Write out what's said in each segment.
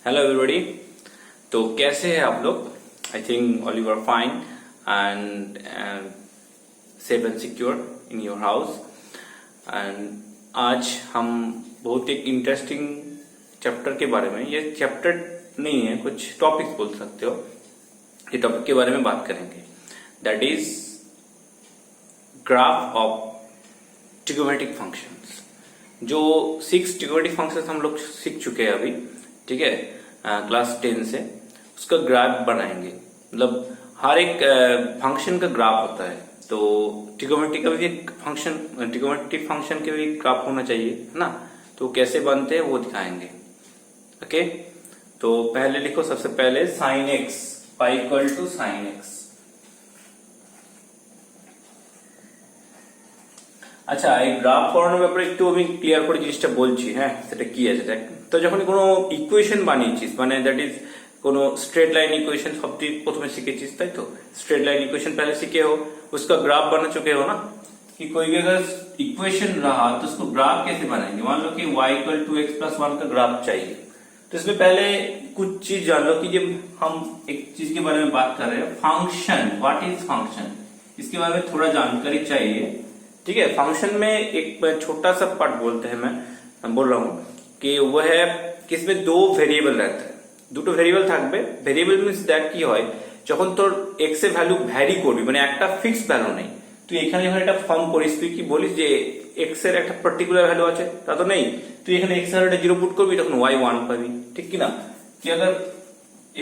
Hello everybody. तो कैसे हैं आप लोग? I think all you are fine and safe and secure in your house. And आज हम बहुत एक इंटरेस्टिंग चैप्टर के बारे में, ये चैप्टर नहीं है, कुछ टॉपिक्स बोल सकते हो, ये टॉपिक के बारे में बात करेंगे। That is graph of trigonometric functions. जो 6 ट्रिगोमेट्रिक फंक्शंस हम लोग सीख चुके हैं अभी, ठीक है, क्लास 10 से, उसका ग्राफ बनाएंगे। मतलब हर एक फंक्शन का ग्राफ होता है, तो ट्रिगोमेट्री का भी एक फंक्शन, ट्रिगोमेट्रिक फंक्शन के भी ग्राफ होना चाहिए, है ना। तो कैसे बनते हैं वो दिखाएंगे। ओके, तो पहले लिखो, सबसे पहले sine x pi equal to sine x. আচ্ছা, এই গ্রাফ করানোর ব্যাপারে একটু আমি ক্লিয়ার করে জিনিসটা বলছি। হ্যাঁ, সেটা কি আছে দেখ। তো যখন কোনো ইকুয়েশন বানিয়েছিস, মানে দ্যাট ইজ কোনো स्ट्रेट लाइन इक्वेशन सब प्रथम सीखेছিস, তাই তো। स्ट्रेट लाइन इक्वेशन पहले सीखे हो, उसका ग्राफ बना चुके हो ना, कि कोई भी अगर इक्वेशन रहा तो उसको ग्राफ कैसे बनाएंगे। मान लो कि y equal to x plus 1 का ग्राफ चाहिए, तो इसमें पहले कुछ चीज जान लो कि जब हम एक चीज के बारे में बात कर रहे हैं, फंक्शन, व्हाट इज फंक्शन, इसके बारे में थोड़ा जानकारी चाहिए, ठीक है। फंक्शन में एक छोटा सा पार्ट बोलते हैं, मैं बोल रहा हूं कि वह है कि इसमें दो वेरिएबल रहता है, দুটো ভেরিয়েবল থাকবে। ভেরিয়েবল মিন্স দ্যাট কি হয়, যখন তোর এক্স এর ভ্যালু ভ্যারি করবি, মানে একটা ফিক্সড ভ্যালু নেই। তুই এখানে যখন এটা ফর্ম করিস, তুই কি বলিস যে এক্স এর একটা পার্টিকুলার ভ্যালু আছে, তা তো নেই। তুই এখানে এক্স এর ভ্যালুটা 0 পুট করবি, তখন y 1 পাবি, ঠিক কি না। कि अगर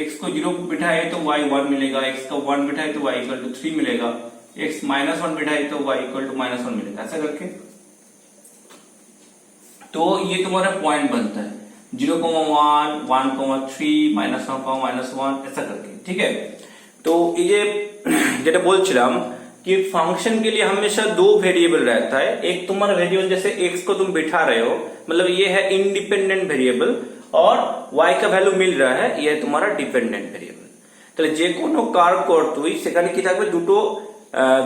x को 0 बिठाए तो y 1 मिलेगा, x का 1 बिठाए तो y इक्वल टू 3 मिलेगा, x माइनस 1 बिठाए तो y इक्वल टू माइनस 1 मिलेगा, ऐसा करके। तो ये तुम्हारा पॉइंट बनता है 0,1, 1,3, -1,-1 ऐसा करके, ठीक है। तो ये যেটা বলছিলাম कि फंक्शन के लिए हमेशा दो वेरिएबल रहता है। एक तुम्हारा वेरिएबल, जैसे x को तुम बिठा रहे हो, मतलब ये है इंडिपेंडेंट वेरिएबल, और y का वैल्यू मिल रहा है, ये है तुम्हारा डिपेंडेंट वेरिएबल। তাহলে যে কোনো কার্ভ কর তুই, সেখানে কি থাকবে, দুটো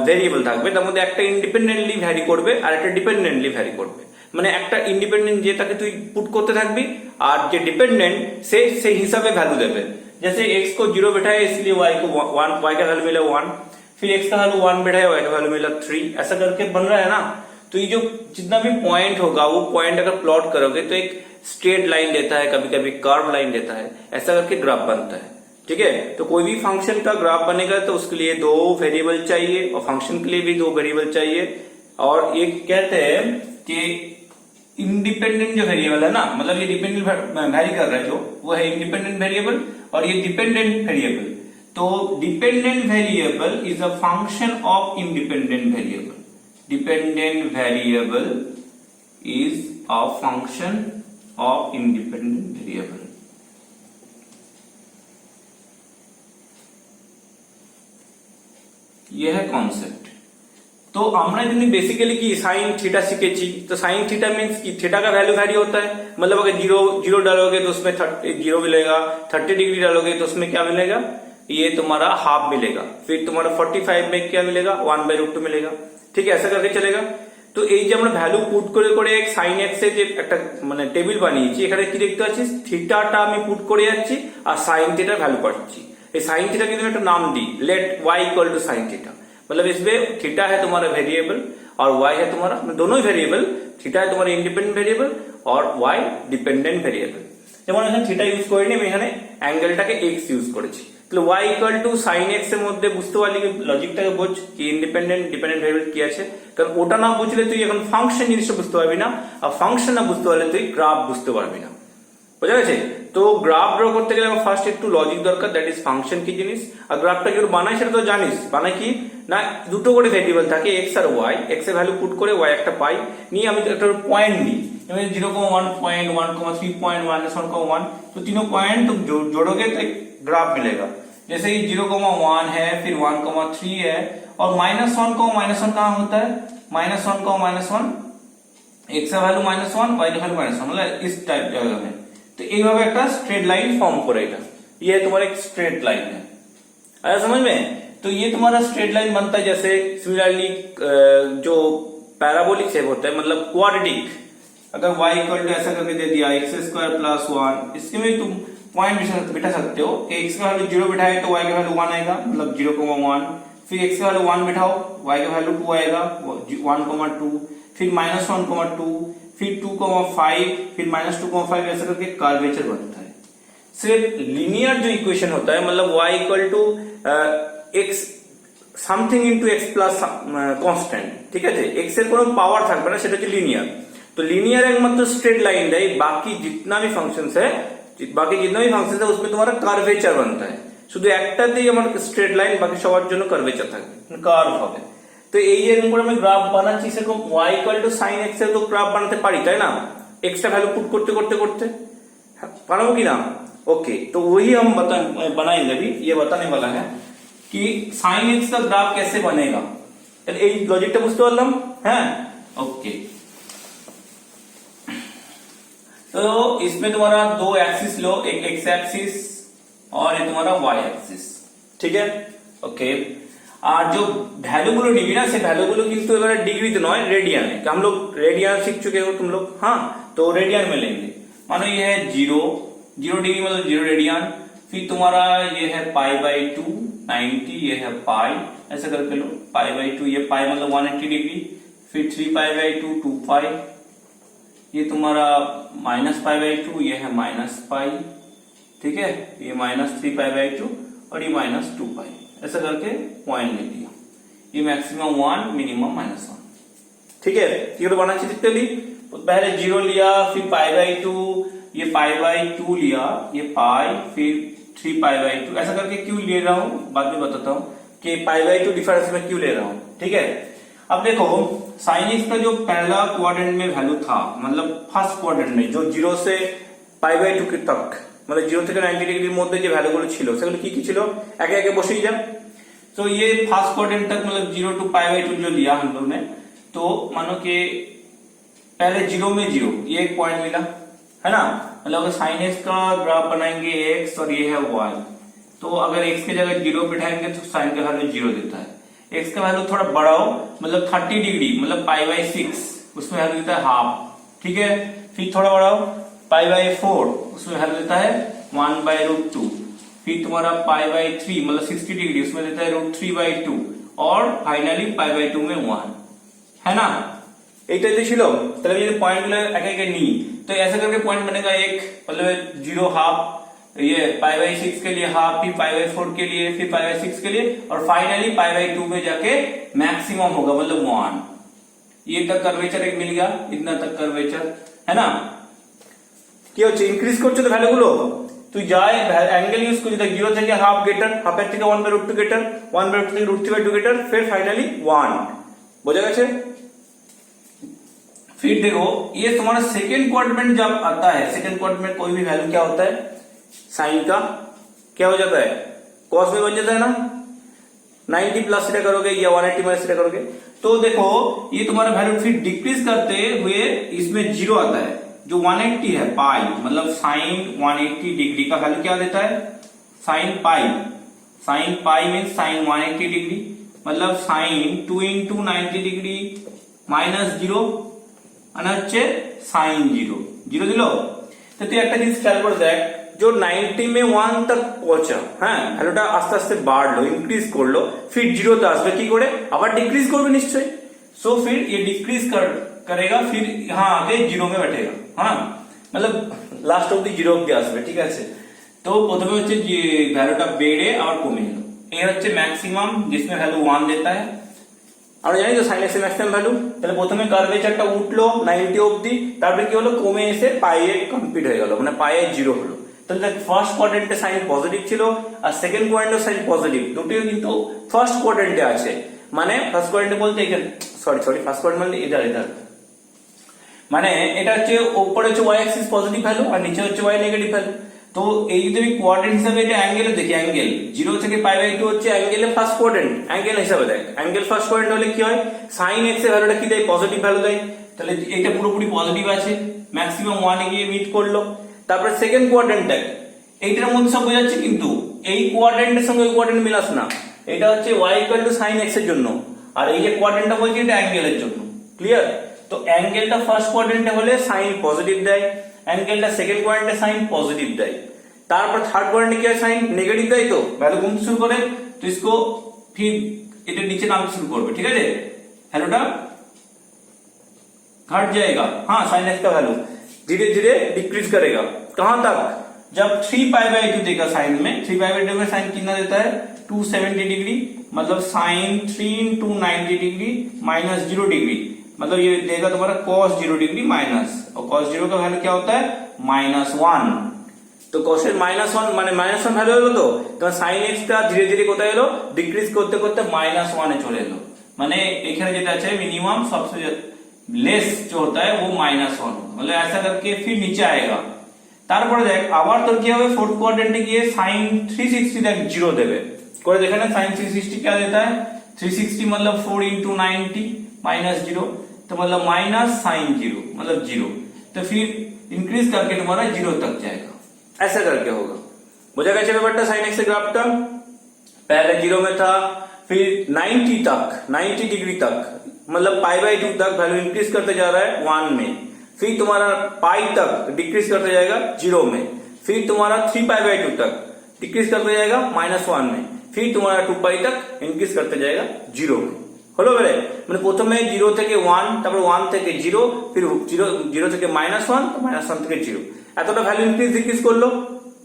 ভেরিয়েবল থাকবে, তার মধ্যে একটা ইন্ডিপেন্ডেন্টলি ভ্যারি করবে আর একটা ডিপেন্ডেন্টলি ভ্যারি করবে। মানে একটা ইন্ডিপেন্ডেন্ট যেটাকে তুই পুট করতে থাকবি, আর যে ডিपेंडेंट से সেই হিসাবে ভ্যালু देवे। जैसे x को 0 बैठाए इसलिए y को 1, y का वैल्यू मिला 1, फिर x का वैल्यू 1 बैठाए, y का वैल्यू मिला 3, ऐसा करके बन रहा है ना। तो ये जो जितना भी पॉइंट होगा, वो पॉइंट अगर प्लॉट करोगे तो एक स्ट्रेट लाइन देता है, कभी कभी कर्व लाइन देता है, ऐसा करके ग्राफ बनता है, ठीक है। तो कोई भी फंक्शन का ग्राफ बनेगा तो उसके लिए दो वेरिएबल चाहिए, और फंक्शन के लिए भी दो वेरिएबल चाहिए। और ये कहते हैं कि इंडिपेंडेंट जो वेरिएबल है ना, मतलब ये डिपेंडेंट वैरी कर रहा है, जो वो है इंडिपेंडेंट वेरिएबल, और ये डिपेंडेंट वेरिएबल। तो dependent variable is a function of independent variable. Dependent variable is a function of independent variable. यह है कॉन्सेप्ट। तो আমরা যদি বেসিক্যালি কি সাইন थीटा सीखेছি, तो साइन थीटा मींस कि थीटा का वैल्यू वैरी होता है। मतलब अगर 0 डालोगे तो उसमें 0 मिलेगा, 30 डिग्री डालोगे तो उसमें क्या मिलेगा, ये तुम्हारा हाफ मिलेगा। फिर तुम्हारा 45 में क्या मिलेगा, 1/√2 मिलेगा, ठीक है, ऐसा करके चलेगा। তো এই যে আমরা ভ্যালু পুট করে করে sin x এর যে একটা মানে টেবিল বানিয়েছি, এখানে কি দেখতে পাচ্ছিস, থিটাটা আমি পুট করে যাচ্ছি আর sin থিটার ভ্যালু পাচ্ছি। এই sin থিটা কিন্তু একটা নাম দিই, let y equal to sin theta. मतलब इसमें थीटा है तुम्हारा वेरिएबल और y है तुम्हारा, दोनों ही वेरिएबल, थीटा है तुम्हारा इंडिपेंडेंट वेरिएबल और y डिपेंडेंट वेरिएबल। যেমন এখানে থিটা ইউজ করিনি, আমি এখানে অ্যাঙ্গেলটাকে x ইউজ করেছি। তাহলে y equal to sin x এর মধ্যে বুঝতে পারলি কি, লজিকটাকে বোঝ কি ইন্ডিপেন্ডেন্ট ডিপেন্ডেন্ট ভেরিয়েবল কি আছে। কারণ ওটা না বুঝলে তুই এখন ফাংশন জিনিসটা বুঝতে পারবি না, আর ফাংশন না বুঝতে পারলে তুই গ্রাফ বুঝতে পারবি না, বোঝা গেছে। তো গ্রাফ ড্র করতে গেলে আমার ফার্স্ট একটু লজিক দরকার, দ্যাট ইজ ফাংশন কি জিনিস। আর গ্রাফটা কি বানায় সেটা তো জানিস, বানায় কি না, দুটো করে ভেরিয়েবল থাকে, এক্স আর ওয়াই। এক্স এর ভ্যালু পুট করে ওয়াই একটা পাই, নিয়ে আমি একটা পয়েন্ট নিই, 0,1, 1,3, तो तीनों पॉइंट तुम जोड़ोगे तो एक ग्राफ मिलेगा। जैसे ये 0,1 है, फिर 1,3 है, और -1 कहाँ होता है, -1, x का वैल्यू -1, y का वैल्यू -1, मतलब इस टाइप जगह में। तो এইভাবে একটা स्ट्रेट लाइन फॉर्म करेगा, ये तुम्हारा एक स्ट्रेट लाइन है, आया समझ में। तो ये तुम्हारा स्ट्रेट लाइन बनता है। जैसे सिमिलरली जो पैराबोलिक शेप होता है, मतलब क्वाड्रेटिक, अगर y इक्वल टू ऐसा करके दे दिया x² + 1, इसके में तुम पॉइंट बिठा सकते हो कि x का वैल्यू 0 बिठाए तो y का वैल्यू 1 आएगा, मतलब 0,1। फिर x का वैल्यू 1 बिठाओ, y का वैल्यू 2 आएगा, 1,2। फिर -1,2, फिर 2,5, फिर -2,5, ऐसे करके कर्वेचर बनता है। सिर्फ लीनियर जो इक्वेशन होता है, मतलब y equal to x something into x plus constant, ঠিক আছে, x এর কোনো পাওয়ার থাকবে না, সেটা হচ্ছে লিনিয়ার। तो लीनियर एकमात्र स्ट्रेट लाइन है, बाकी जितना भी फंक्शंस है उसमें तुम्हारा कर्वेचर बनता है। শুধু একটাতেই আমার স্ট্রেট লাইন, বাকি সবার জন্য কার্ভেচার থাকবে, কার্ভ হবে। তো এই যে এরকম করে আমি গ্রাফ বানাচ্ছি, সেরকম y sin x এর তো গ্রাফ বানাতে পারি, তাই না? x টা ভ্যালু पुट करते करते करते পারবো কি না? ओके, तो वही हम बनाएंगे अभी। ये बताने वाला है कि sin x का ग्राफ कैसे बनेगा। এই লজিকটা বুঝতে পারলাম? হ্যাঁ, ओके। तो इसमें तुम्हारा दो एक्सिस लो, एक एक्स एक्सिस और ये तुम्हारा वाई एक्सिस, ठीक है, ओके। और जो वैल्यू गुलो निबी ना, से वैल्यू गुलो किंतु एबारे डिग्री तो नয়, रेडियन है। हम लोग रेडियन सीख चुके हो तुम लोग, हाँ, तो रेडियन में लेंगे। मानो ये है 0 डिग्री मतलब 0 रेडियन। फिर तुम्हारा ये है π/2 90, ये है पाई, ऐसा करके लो, π/2, ये पाई मतलब 180 डिग्री। फिर 3π/2 2π, ये तुम्हारा -π/2, ये है -π, ठीक है, ये -3π/2 और ये -2π, ऐसा करके पॉइंट ले लिया। ये मैक्सिमम 1, मिनिमम -1, ठीक है। ये तो बनाना चाहिए। पहले 0 लिया, फिर π/2, ये π/2 लिया, ये पाई, फिर 3π/2, ऐसा करके क्यों ले रहा हूं बाद में बताता हूं कि π/2 डिफरेंस में क्यों ले रहा हूं, ठीक है। अब देखो sin x का जो पहला क्वाड्रेंट में वैल्यू था, मतलब फर्स्ट क्वाड्रेंट में जो 0 से π/2 तक, मतलब 0 থেকে 90 ডিগ্রির মধ্যে যে ভ্যালুগুলো ছিল সেগুলো কি কি ছিল একে একে বসিয়ে যাও। तो ये फर्स्ट क्वाड्रेंट तक मतलब 0 to π/2 जो लिया हम लोग ने, तो मानो कि पहले 0 में 0, ये एक पॉइंट मिला, है ना। मतलब अगर sin x का ग्राफ बनाएंगे x और ये है y, तो अगर x की जगह 0 बिठाएंगे तो sin का वैल्यू 0 देता है। x का वैल्यू थोड़ा बढ़ाओ, मतलब 30 डिग्री मतलब π/6, उसमें वैल्यू देता है हाफ, ठीक है। फिर थोड़ा बढ़ाओ π/4, उसमें वैल्यू देता है 1/√2। फिर तुम्हारा π/3 मतलब 60 डिग्री, उसमें देता है √3/2, और फाइनली π/2 में 1, है ना। এইটাই তো ছিল। তাহলে যদি পয়েন্টগুলো একে একে নিই, तो ऐसा करके पॉइंट बनेगा एक, मतलब 0 हाफ, ये π/6 के लिए हाफ, फिर π/4 के लिए, फिर π/6 के लिए, और फाइनली π/2 में जाके मैक्सिमम होगा, मतलब 1। ये तक कर्वेचर एक मिल गया, इतना तक कर्वेचर, है ना। কি হচ্ছে, ইনক্রিজ করছে তো ভ্যালুগুলো, তুই যাই অ্যাঙ্গেল ইউজ করছিস, 0 থেকে হাফ গেটার, হাফের থেকে 1/√2 গেটার, 1/√2 থেকে √3/2 গেটার, फिर फाइनली 1, বোঝা গেছে। फिर देखो ये तुम्हारा सेकेंड क्वाड्रेंट जब आता है, सेकेंड क्वाड्रेंट में कोई भी वैल्यू क्या होता है, साइन का क्या हो जाता है, कॉस में बन जाता है ना। 90 प्लस सीधा करोगे या 180 माइनस सीधा करोगे, तो देखो ये तुम्हारा वैल्यू फिर डिक्रीज करते हुए इसमें 0 आता है, जो 180 है पाई, मतलब साइन 180 डिग्री का वैल्यू क्या देता है, sine pi means sign 180 degree, मतलब साइन 2 × 90 डिग्री -0 মানে হচ্ছে साइन 0 দিল। তো তুই একটা জিনিস খেয়াল করে দেখ, जो 90 में 1 तक पहुंचा, হ্যাঁ, ভ্যালুটা আস্তে আস্তে বাড়লো, ইনক্রিজ করলো, फिर 0 তে আসবে, কি করে আবার ডিক্রিজ করবে নিশ্চয়ই। सो फिर ये डिक्रीज करेगा, फिर यहाँ आके 0 में बैठेगा, हाँ, मतलब লাস্ট অবধি 0 অবধি আসবে, ঠিক আছে। তো প্রথমে হচ্ছে যে ভ্যালুটা বেড়ে আবার কমে গেল, এই হচ্ছে ম্যাক্সিমাম, जिसमें ভ্যালু 1 देता है। আমরা জানি তো sin x এর ম্যাক্সিমাম ভ্যালু। তাহলে প্রথমে কার্ভেচারটা উঠলো 90 অবধি, তারপরে কি হলো, কমে এসে পায়ে কমপ্লিট হয়ে গেল, মানে পায়ে 0 হলো। তাহলে ফার্স্ট কোয়াড্রেন্টে সাইন পজিটিভ ছিল, আর সেকেন্ড কোয়াড্রেন্টে সাইন পজিটিভ, দুটোই কিন্তু ফার্স্ট কোয়াড্রেন্টে আছে। মানে ফার্স্ট কোয়াড্রেন্টে বলতে এখানে ফার্স্ট কোয়াড্রেন্ট মানে এটা মানে এটা হচ্ছে উপরে হচ্ছে y অ্যাক্সিস পজিটিভ ভ্যালু আর নিচে হচ্ছে y নেগেটিভ ভ্যালু। তো এই যদি আমি কোয়াড্রেন্ট হিসেবে এটা অ্যাঙ্গেলে দেখি, অ্যাঙ্গেল 0 থেকে π/2 হচ্ছে অ্যাঙ্গেলের ফার্স্ট কোয়াড্রেন্ট, অ্যাঙ্গেল হিসেবে দেখ, অ্যাঙ্গেল ফার্স্ট কোয়াড্রেন্ট হলে কি হয়, sin x এর ভ্যালুটা কি দেয়, পজিটিভ ভ্যালু দেয়। তাহলে এটা পুরোপুরি পজিটিভ আছে, ম্যাক্সিমাম 1 এ গিয়ে মিট করলো। তারপরে সেকেন্ড কোয়াড্রেন্টটা, এইটার মধ্যে সব বোঝাচ্ছে, কিন্তু এই কোয়াড্রেন্টের সঙ্গে ওই কোয়াড্রেন্ট মিলাস না। এটা হচ্ছে y sin x এর জন্য, আর এই যে কোয়াড্রেন্টটা বলছি এটা অ্যাঙ্গেলের জন্য, ক্লিয়ার। তো অ্যাঙ্গেলটা ফার্স্ট কোয়াড্রেন্টে হলে সাইন পজিটিভ দেয়, অ্যাঙ্গেলটা সেকেন্ড কোয়াড্রেন্টে সাইন পজিটিভ দেয়। তারপর থার্ড কোয়াড্রেন্টে কি হয় সাইন নেগেটিভ, তাই তো ভ্যালু কমতে শুরু করে, তো इसको फिर এটা নিচে नामते शुरू করবে, ঠিক আছে ভ্যালুটা घट जाएगा। हाँ साइन एक्स का वैल्यू धीरे धीरे डिक्रीज करेगा, कहां तक, जब 3π/2 देगा साइन में, 3π/2 में साइन कितना देता है 270 डिग्री, मतलब साइन 3 × 90 डिग्री माइनस 0 डिग्री, मतलब ये देगा तुम्हारा cos 0 डिग्री माइनस, और cos 0 का वैल्यू क्या होता है -1, तो cos এর -1 মানে -1 ভ্যালু হলো, তো sin x টা ধীরে ধীরে কোথায় এলো ডিক্রিজ করতে করতে -1 এ চলে এলো, মানে এখানে যেটা আছে मिनिमम सबसे लेस जो होता है वो -1, मतलब ऐसा करके फिर नीचे आएगा। তারপরে দেখ আবার তোর কি হবে फोर्थ क्वाड्रेंटे गিয়ে sin 360 देख 0 देवे, করে দেখে না sin 360 क्या देता है 360 मतलब 4 × 90 -0, तो मतलब माइनस sin 0 मतलब 0, तो फिर इंक्रीज करके तुम्हारा 0 तक जाएगा, ऐसा करके होगा। बुझा गया पेपरটা sin x ग्राफটা, पहले 0 में था, फिर 90 तक 90 डिग्री तक, मतलब π/2 तक वैल्यू इंक्रीज करते जा रहा है 1 में, फिर तुम्हारा पाई तक डिक्रीज करते जाएगा 0 में, फिर तुम्हारा 3π/2 तक डिक्रीज करते जाएगा -1 में, फिर तुम्हारा 2π तक इंक्रीज करते जाएगा 0 में। হলো বেরে মানে প্রথমে 0 থেকে 1, তারপর 1 থেকে 0, फिर 0 থেকে -1, তো -1 থেকে 0, এতটা ভ্যালু ইনক্রিজ ডিক্রিজ করলো,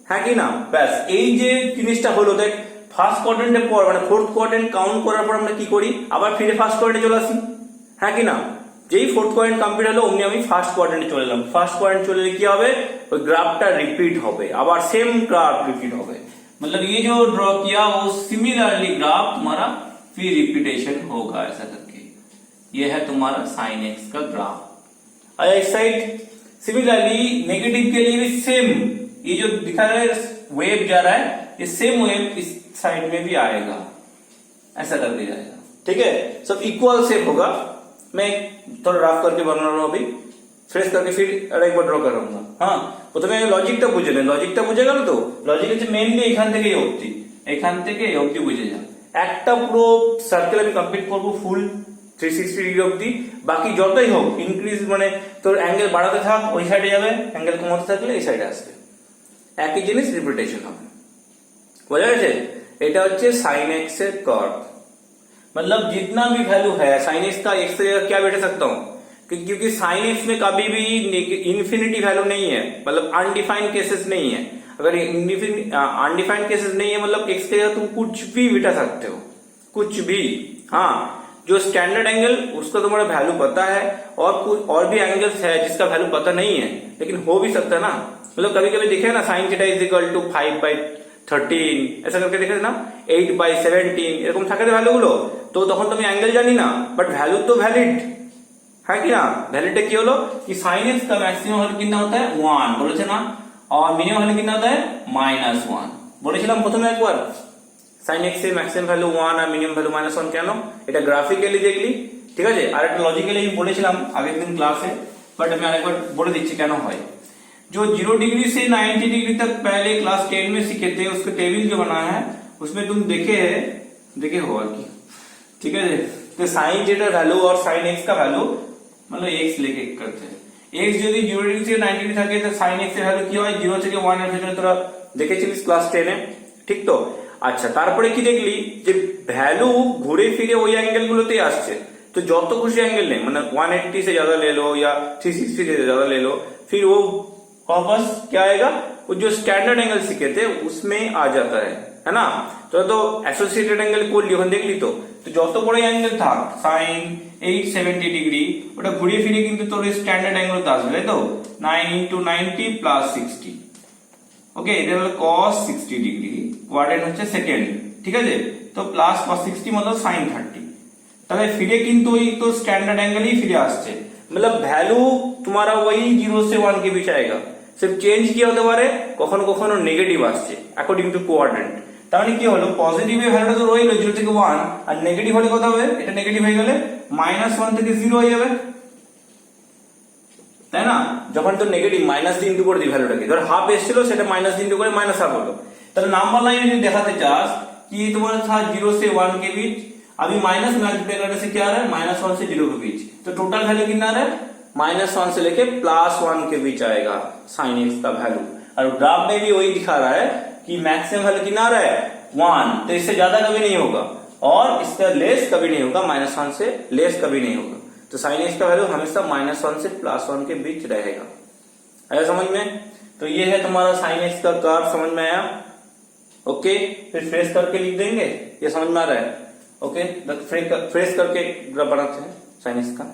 হ্যাঁ কি না, ব্যাস এই যে জিনিসটা হলো। দেখ ফার্স্ট কোয়াড্রেন্টের পর মানে ফোর্থ কোয়াড্রেন্ট কাউন্ট করার পর আমরা কি করি, আবার ফিরে ফার্স্ট কোয়াড্রেন্টে চলে আসি, হ্যাঁ কি না, যেই फोर्थ क्वाड्रेंट कंप्लीट হলো অমনি আমি ফার্স্ট কোয়াড্রেন্টে চলে এলাম। ফার্স্ট কোয়াড্রেন্ট চলে এলে কি হবে, ওই গ্রাফটা রিপিট হবে, আবার সেম গ্রাফ রিপিট হবে, मतलब ये जो ड्रॉ किया वो सिमिलरली ग्राफ तुम्हारा फिर रिपीटेशन होगा, ऐसा करके ये है तुम्हारा sin x का ग्राफ। और इस साइड सिमिलरली नेगेटिव के लिए भी सेम, ये जो दिखा रहा है वेव जा रहा है, ये सेम वेव इस साइड में भी आएगा, ऐसा कर दिया जाएगा, ठीक है, सब इक्वल शेप होगा। मैं थोड़ा रफ करके बना रहा हूँ, अभी फ्रेश करके फिर एक बार ड्रॉ करूंगा। हाँ প্রথমে লজিকটা বুঝে নেন, লজিকটা বুঝে গেল তো, লজিক হচ্ছে মেইনলি এখান থেকে এই অবধি, এখান থেকে এই অবধি বুঝে যান। একটা পুরো সার্কেল আমি কমপ্লিট করব ফুল 360 ডিগ্রি অবধি, বাকি যতই হোক ইনক্রিজ মানে তোর অ্যাঙ্গেল বাড়াতে থাক ওই সাইডে যাবে, অ্যাঙ্গেল কমাতে থাকলে এই সাইডে আসবে, একই জিনিস রিপিটেশন হবে। বোঝা গেছে, এটা হচ্ছে sin x এর कर्व, मतलब जितना भी वैल्यू है sin x का x से क्या बैठ सकता हूँ, क्योंकि sin x में कभी भी इन्फिनिटी वैल्यू नहीं है, मतलब अनडिफाइंड केसेस नहीं है। अगर अनडिफाइंड केसेस नहीं है मतलब x के जगह तुम कुछ भी बिठा सकते हो, कुछ भी। हाँ जो स्टैंडर्ड एंगल उसका तुम्हारा वैल्यू पता है, और भी एंगल्स है जिसका वैल्यू पता नहीं है, लेकिन हो भी सकता है ना, मतलब कभी कभी दिखे ना sin theta is equal to 5/13 ऐसा करके देखे ना, 8/17 এরকম থাকে না ভ্যালুগুলো, তো তখন তুমি অ্যাঙ্গেল জানি না, বাট ভ্যালু তো ভ্যালিড, হ্যাঁ কি না, ভ্যালিডটা কি হলো कि sin x का मैक्सिमम वैल्यू कितना होता है 1 বলেছে না, और मिनिमम वैल्यू कितना होता है -1 বলেছিলাম প্রথমে একবার। sin x এর ম্যাক্সিমাম ভ্যালু 1 আর মিনিমাম ভ্যালু -1 কেন, এটা গ্রাফিক্যালি দেখলি, ঠিক আছে, আর একটা লজিক্যালি আমি বলেছিলাম আগের দিন क्लासे, বাট আমি আরেকবার বলে দিচ্ছি কেন হয়। जो 0 डिग्री से 90 डिग्री तक पहले क्लास 10 में सीखे थे, उसका टेबल जो बना है उसमें तुम देखे हो की, ठीक है, तो साइन जेटा वैल्यू और साइन एक्स का वैल्यू मतलब एक्स लेके करते हैं, एक्स যদি 0 ডিগ্রি থেকে 90 ডিগ্রি থাকে তো সাইন এক্স এর ভ্যালু কি হয় 0 থেকে 1 এর ভিতরে, তোরা দেখেছিলিস ক্লাস 10 এ, ঠিক তো। আচ্ছা তারপরে কি দেখলি যে ভ্যালু ঘুরে ফিরে ওই অ্যাঙ্গেল গুলোতেই আসছে, तो যত খুশি অ্যাঙ্গেল নেই, মানে 180 से ज्यादा ले लो या 360 से ज्यादा ले लो, फिर वो वापस क्या आएगा, वो जो स्टैंडर्ड एंगल सीखे थे उसमें आ जाता है ना। तो एसोसिएटेड एंगल को लिखन देख ली, तो যত বড় অ্যাঙ্গেল থাক sin 870 ডিগ্রি ওটা ঘুরিয়ে ফিরে কিন্তু তোর স্ট্যান্ডার্ড অ্যাঙ্গেলতে আসবে, তাই তো 9 × 90 + 60, ওকে, এটা হলো cos 60 ডিগ্রি, কোয়াড্রেন্ট হচ্ছে সেকেন্ড, ঠিক আছে, তো প্লাস cos 60 मतलब sin 30, তাহলে ফিরে কিন্তু ওই তো স্ট্যান্ডার্ড অ্যাঙ্গেলই ফিরে আসছে, मतलब वैल्यू तुम्हारा वही 0 से 1 के बीच आएगा, सिर्फ चेंज কি হতে পারে কখনো কখনো নেগেটিভ আসছে অ্যাকর্ডিং টু কোয়াড্রেন্ট। তাহলে কি হলো পজিটিভ এর ভ্যালুটা তো রইলো 0 থেকে 1, আর নেগেটিভ হলে কত হবে, এটা নেগেটিভ হয়ে গেলে -1 থেকে 0 হয়ে যাবে, তাই না। যখন তো নেগেটিভ মাইনাস দিয়ে ইনটু করে দিই ভ্যালুটাকে, ধর হাফ এসেছিল সেটা মাইনাস দিয়ে ইনটু করে -1/2 হলো, তাহলে नांबर लाइन যদি দেখাতে চাস कि तुम्हारा था 0 से 1 के बीच, अभी माइनस मल्टीप्लाई करने से क्या आ रहा है -1 से 0 के बीच, तो टोटल वैल्यू कितना आ रहा है -1 से लेके +1 के बीच आएगा साइन एक्स का वैल्यू, और ग्राफ में भी वही दिखा रहा है कि मैक्सिमम वैल्यू कितना आ रहा है 1, तो इससे ज्यादा कभी नहीं होगा और इसका लेस कभी नहीं होगा, -1 से लेस कभी नहीं होगा। तो साइन एक्स का वैल्यू हमेशा -1 से +1 के बीच रहेगा। आया समझ में? तो ये है तुम्हारा साइन एक्स का कर्व, समझ में आया? ओके, फिर फ्रेश करके लिख देंगे, ये समझ में आ रहा है? ओके, फ्रेश करके ग्राफ बनाते हैं साइन एक्स का।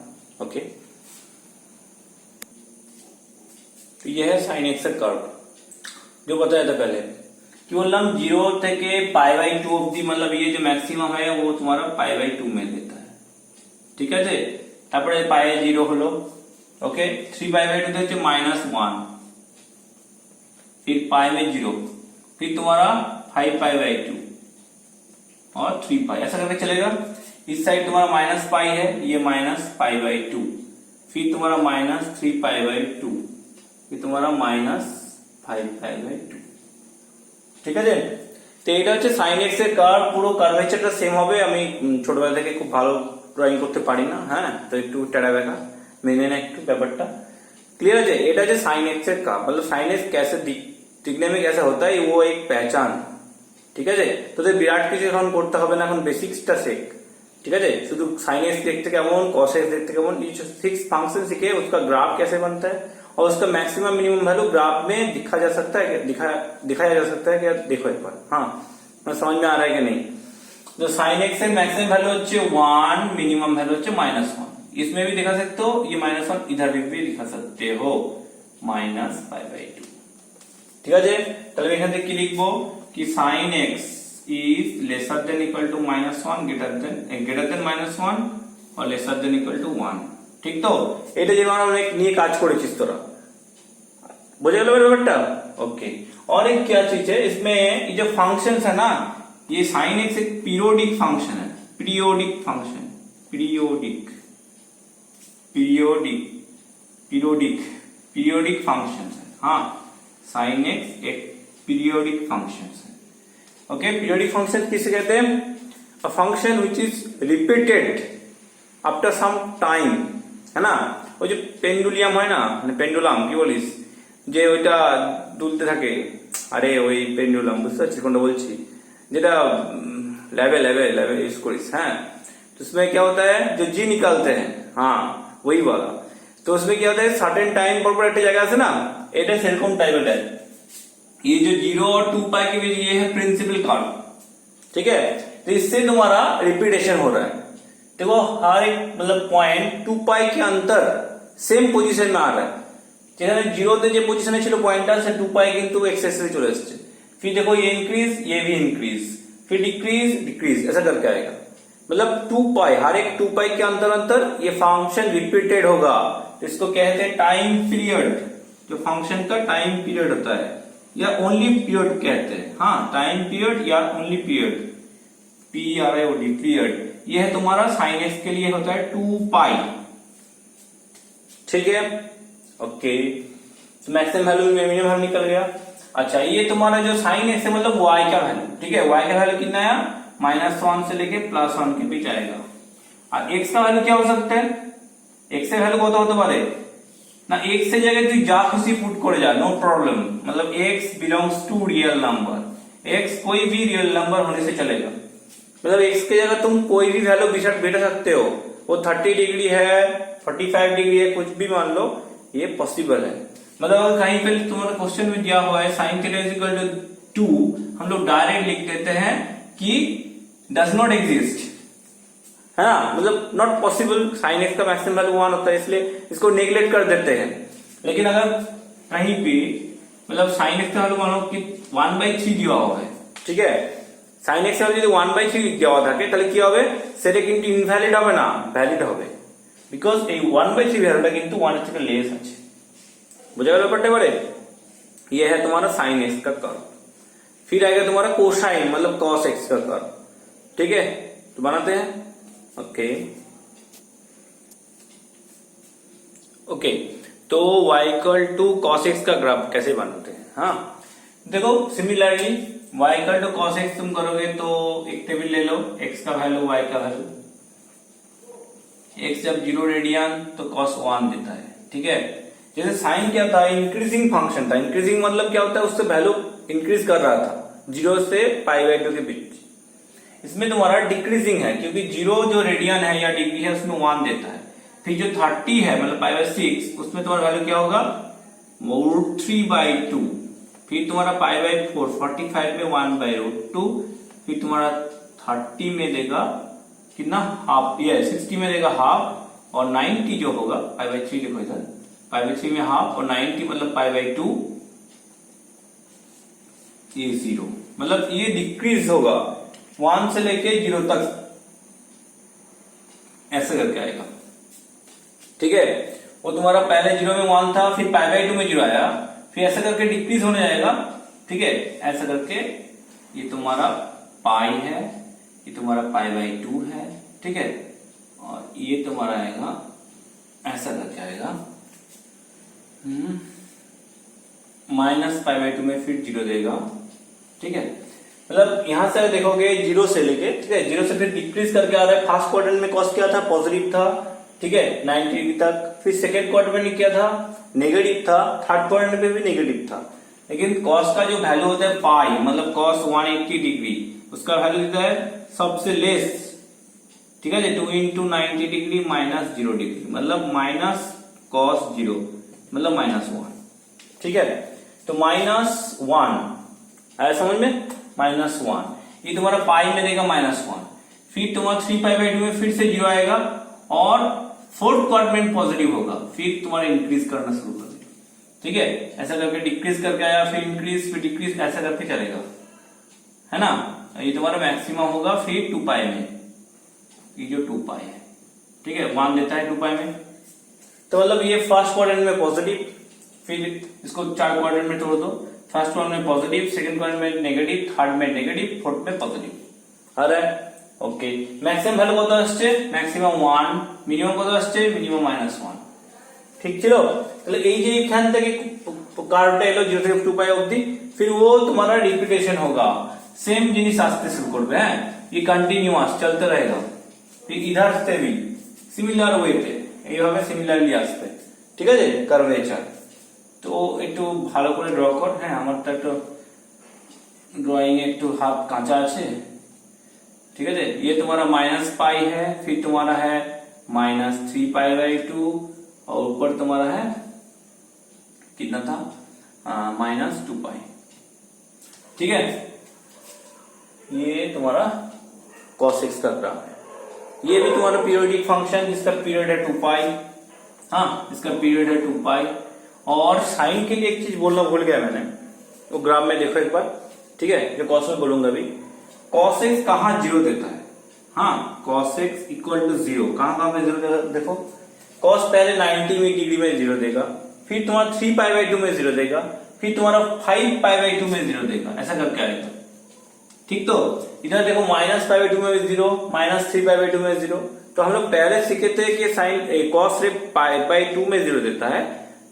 ओके, तो ये है साइन एक्स का कर्व जो बताया था पहले कि बोललाम 0 থেকে π/2 অবধি, मतलब ये जो मैक्सिमम है वो तुम्हारा π/2 में देता है। ঠিক আছে, তারপরে π0 হলো। ओके, 3π/2 হচ্ছে -1, फिर π में 0, फिर तुम्हारा 5π/2 और 3π, ऐसा करके चलेगा। इस साइड तुम्हारा -π है, ये -π/2, फिर तुम्हारा -3π/2, फिर तुम्हारा -5π/2। ঠিক আছে, তো এটা হচ্ছে সাইন এক্স এর কার্ভ। পুরো কার্ভেচারটা সেম হবে। আমি ছোটবেলা থেকে খুব ভালো ড্রয়িং করতে পারি না, হ্যাঁ, তো একটু টেढ़ा बेका মেনে না একটু ব্যাপারটা। क्लियर है? এটা হচ্ছে साइन एक्स এর কার্ভ, मतलब साइन एक्स कैसे दिखने में कैसा होता है वो एक पहचान। ঠিক আছে, তোদের বিরাট কিছু এখন করতে হবে না, এখন বেসিক্সটা শেখ। ठीक है, শুধু साइन एक्स देखते केमन, cos एक्स देखते केमन, ये 6 फंक्शन सीखे, उसका ग्राफ कैसे बनता है और उसका मैक्सिमम मिनिमम वैल्यू ग्राफ में दिखाया जा सकता है, दिखाया जा सकता है क्या? देखो एक बार, हाँ समझ में आ रहा है कि नहीं? तो साइन एक्स এর मैक्सिमम वैल्यू হচ্ছে 1, मिनिमम वैल्यू হচ্ছে -1। इसमें भी दिखा सकते हो, ये -1 इधर भी दिखा सकते हो, -π/2। ঠিক আছে, তাহলে এখান থেকে কি লিখবো कि sine x is lesser than equal to -1, greater than -1 और लेसर देन इक्वल टू 1। ठीक, तो এটা যেমন আমরা নিয়ে কাজ করেছিস তোরা, বুঝে গেল ব্যাপারটা? ओके, और एक क्या चीज है इसमें, ये जो फंक्शंस है ना, ये साइन एक्स एक पीरियोडिक फंक्शन है, पीरियोडिक फंक्शन, पीरियोडिक फंक्शन है। हाँ, साइन एक्स एक पीरियोडिक फंक्शन है। ओके, पीरियोडिक फंक्शन किसे कहते हैं? A function which is repeated after some time, है ना? ওই যে পেন্ডুলিয়াম হয় না, মানে পেন্ডুলাম কি বলিস, যে ওইটা দুলতে থাকে, আরে ওই পেন্ডুলাম, বুঝতে পারছিস কোনটা বলছি, যেটা लैबे यूज करिस। हाँ, तो उसमें क्या होता है, जो जी निकालते हैं, हाँ वही वाला। तो उसमें क्या होता है, सर्टेन टाइम पर एक जगह से ना, এটা সেরকম টাইপের है। ये जो 0 और 2π के बीच ये है प्रिंसिपल कर्व। ठीक है, तो इससे तुम्हारा रिपीटेशन हो रहा है। देखो हर एक मतलब पॉइंट 2π के अंतर सेम पोजीशन में आ रहा है। যেখানে 0 তে যে পজিশনে ছিল পয়েন্টটা, সে 2π কিন্তু एक्सेस से चले আসছে। फिर देखो ये इंक्रीज, ये भी इंक्रीज, फिर डिक्रीज ऐसा करके आएगा। मतलब 2π, हर एक 2π के अंतर ये फंक्शन रिपीटेड होगा। तो इसको कहते हैं टाइम पीरियड। जो फंक्शन का टाइम पीरियड होता है या ओनली पीरियड कहते हैं। हाँ, टाइम पीरियड या ओनली पीरियड, PRIOD पीरियड। ये है तुम्हारा साइन एक्स के लिए होता है 2π। ठीक है, ओके, तो मैक्सिमम वैल्यू में मिनिमम वैल्यू निकल गया। अच्छा, ये तुम्हारा जो साइन एक्स है मतलब y का वैल्यू। ठीक है, y का वैल्यू कितना आया, -1 से लेके +1 के बीच आएगा। और x का वैल्यू क्या हो सकता है, x এর ভ্যালু কত হতে পারে না, x এর জায়গায় তুই যা খুশি পুট করে যা, नो प्रॉब्लम। मतलब x belongs to real number, x कोई भी रियल नंबर होने से चलेगा। मतलब x की जगह तुम कोई भी वैल्यू बैठा सकते हो, वो 30 डिग्री है, 45 डिग्री है, कुछ भी मान लो, ये पॉसिबल है। मतलब अगर कहीं पे तुम्हारा क्वेश्चन में दिया हुआ है sin θ इक्वल टू 2, हम लोग डायरेक्ट लिख देते हैं कि डज नॉट एग्जिस्ट, है ना, मतलब नॉट पॉसिबल। साइन एक्स का मैक्सिमम वैल्यू 1 होता है, इसलिए इसको नेग्लेक्ट कर देते हैं। लेकिन अगर कहीं पे मतलब साइन एक्स का वैल्यू मानो कि 1/3 दिया हुआ है, ठीक है, साइन एक्स वैल्यू যদি 1/3 দেওয়া থাকে তাহলে কি হবে, সেটা কিন্তু ইনভ্যালিড হবে না, ভ্যালিড হবে। বিকজ এই 1/3 ভ্যালুটা কিন্তু 1 এর থেকে লেস আছে। बुझा गया ব্যাপারটা? এবারে ये है तुम्हारा साइन एक्स का कर्व। फिर आएगा तुम्हारा कोसाइन मतलब cos एक्स का कर्व। ठीक है, तो बनाते हैं। ओके, तो y equal to cos x का ग्राफ कैसे बनाते हैं? हाँ, देखो similarly y equal to cos x तुम करोगे तो एक टेबल ले लो, x का वैल्यू y का वैल्यू। x जब 0 रेडियन तो cos 1 देता है। ठीक है, जैसे साइन क्या था, इंक्रीजिंग फंक्शन था। इंक्रीजिंग मतलब क्या होता है, उससे वैल्यू इंक्रीज कर रहा था 0 से π/2 के बीच। इसमें तुम्हारा डिक्रीजिंग है, क्योंकि 0 जो रेडियन है या डिग्री है उसमें 1 देता है। फिर जो 30 है मतलब π/6, उसमें तुम्हारा वैल्यू क्या होगा, √3/2। फिर तुम्हारा π/4 45 में 1/√2। फिर तुम्हारा 30 में देगा कितना, हाफ, ये 60 में देगा हाफ, और 90 जो होगा π/3 देखो इधर, π/3 में हाफ और 90 मतलब π/2, ये 0 मतलब ये डिक्रीज होगा 1 से लेके 0 तक, ऐसे करके आएगा। ठीक है, वो तुम्हारा पहले 0 में 1 था, फिर π/2 में 0 आया, फिर ऐसा करके डिक्रीज होने जाएगा। ठीक है, ऐसा करके ये तुम्हारा पाई है, ये तुम्हारा π/2 है। ठीक है, और ये तुम्हारा आएगा ऐसा करके आएगा, -π/2 में फिर 0 देगा। ठीक है, मतलब यहां से देखोगे 0 से लेके, ठीक है, 0 से फिर डिक्रीज करके आ रहा है। फर्स्ट क्वाड्रेंट में कॉस क्या था, पॉजिटिव था। ठीक है, 90 डिग्री तक। फिर सेकेंड क्वाड्रेंट में क्या था, नेगेटिव था। थर्ड क्वाड्रेंट में भी नेगेटिव था। लेकिन कॉस का जो वैल्यू होता है पाई, मतलब कॉस 180 डिग्री, उसका वैल्यू देता है सबसे लेस। ठीक है, 2 × 90 डिग्री -0 डिग्री, मतलब -cos0 मतलब -1। ठीक है, तो -1 आया समझ में, -1। ये तुम्हारा पाई में देगा -1। फिर तुम्हारा 3π/2 में फिर से 0 आएगा, और फोर्थ क्वाड्रेंट पॉजिटिव होगा, फिर तुम्हारा इंक्रीज करना शुरू कर देगा। ठीक है, ऐसा करके डिक्रीज करके आया, फिर इंक्रीज, फिर डिक्रीज, ऐसा करके चलेगा, है ना। ये तुम्हारा मैक्सिमम होगा फिर 2π में, ये जो 2π है। ठीक है, 1 देता है 2π में। तो मतलब ये फर्स्ट क्वाड्रेंट में पॉजिटिव, फिर इसको 4 क्वाड्रेंट में तोड़ दो। फर्स्ट वन में पॉजिटिव, सेकंड क्वाड्रेंट में नेगेटिव, थर्ड में नेगेटिव, फोर्थ में पॉजिटिव। आ रहा है, ओके। मैक्सिमम ভ্যালু কত আসছে, ম্যাক্সিমাম 1, মিনিমাম কত আসছে, মিনিমাম -1। ঠিক ছিল। তাহলে এই যে এখান থেকে কার্ভটা এলো 0 থেকে 2π অবধি, फिर वो तुम्हारा रिपीटेशन होगा, सेम जिनिस আসতে শুরু করবে। হ্যাঁ, ये कंटिन्यूअस चलते रहेगा। फिर इधर से भी সিমিলার ওয়েতে এইভাবে সিমিলারলি আসবে। ঠিক আছে, কার্ভেচার। তো একটু ভালো করে ড্র কর। হ্যাঁ, আমার তো একটু ড্রয়িং একটু হাত কাঁচা আছে। ठीक है, ये तुम्हारा -π है, फिर तुम्हारा है -3π/2, और ऊपर तुम्हारा है कितना था, -2π। ठीक है, ये तुम्हारा cos x का ग्राफ है। ये भी तुम्हारा पीरियोडिक फंक्शन, जिसका पीरियड है 2π। हाँ, इसका पीरियड है 2π। और साइन के लिए एक चीज बोलना भूल गया मैंने, वो ग्राफ में देखो एक बार। ठीक है, जो cos में बोलूंगा अभी, cos x कहाँ 0 देता है। हाँ, cos x = 0, कहाँ पे 0 देगा, देखो cos पहले 90 डिग्री में 0 देगा, फिर तुम्हारा 3π/2 में 0 देगा, फिर तुम्हारा 5π/2 में 0 देगा, ऐसा करके आएगा। ठीक, तो इधर देखो -π/2 में 0, -3π/2 में 0। तो हम लोग पहले सीखे थे कि साइन cos सिर्फ π/2 में 0 देता है।